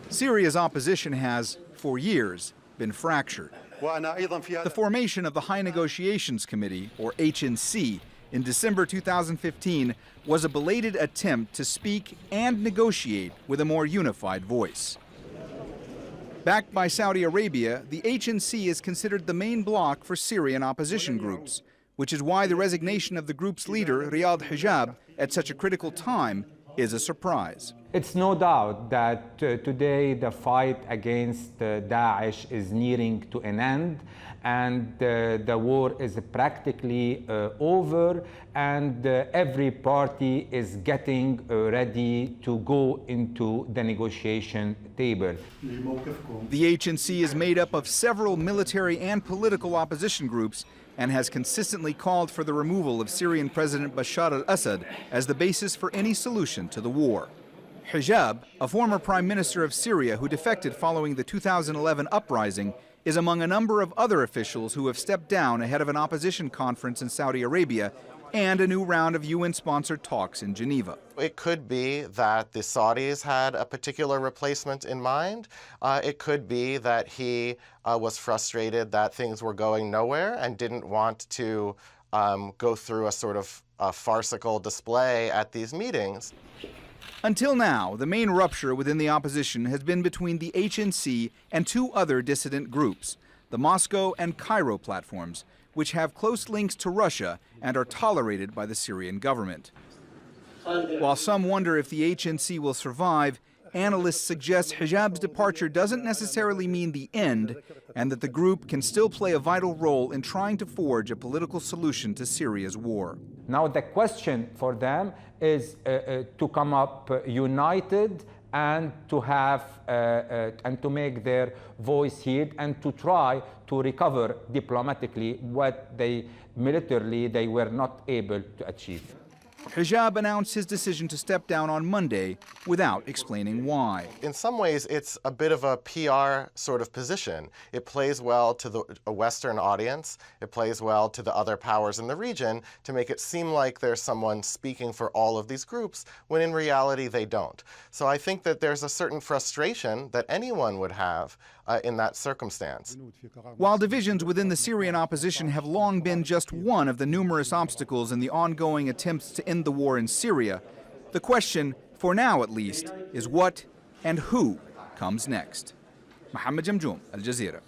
Syria's opposition has, for years, been fractured. The formation of the High Negotiations Committee, or HNC, in December 2015 was a belated attempt to speak and negotiate with a more unified voice. Backed by Saudi Arabia, the HNC is considered the main bloc for Syrian opposition groups, which is why the resignation of the group's leader, Hijab, at such a critical time is a surprise. It's no doubt that today the fight against Daesh is nearing to an end, and the war is practically over, and every party is getting ready to go into the negotiation table. The HNC is made up of several military and political opposition groups and has consistently called for the removal of Syrian President Bashar al-Assad as the basis for any solution to the war. Hijab, a former prime minister of Syria who defected following the 2011 uprising, is among a number of other officials who have stepped down ahead of an opposition conference in Saudi Arabia and a new round of UN-sponsored talks in Geneva. It could be that the Saudis had a particular replacement in mind. It could be that he was frustrated that things were going nowhere and didn't want to go through a sort of farcical display at these meetings. Until now, the main rupture within the opposition has been between the HNC and two other dissident groups, the Moscow and Cairo platforms, which have close links to Russia and are tolerated by the Syrian government. While some wonder if the HNC will survive, analysts suggest Hijab's departure doesn't necessarily mean the end, and that the group can still play a vital role in trying to forge a political solution to Syria's war. Now the question for them is to come up united and to have and to make their voice heard and to try to recover diplomatically what militarily they were not able to achieve. Hijab announced his decision to step down on Monday without explaining why. In some ways, it's a bit of a PR sort of position. It plays well to a Western audience. It plays well to the other powers in the region to make it seem like there's someone speaking for all of these groups, when in reality they don't. So I think that there's a certain frustration that anyone would have in that circumstance. While divisions within the Syrian opposition have long been just one of the numerous obstacles in the ongoing attempts to end the war in Syria, the question, for now at least, is what and who comes next. Mohammed Jamjoom, Al Jazeera.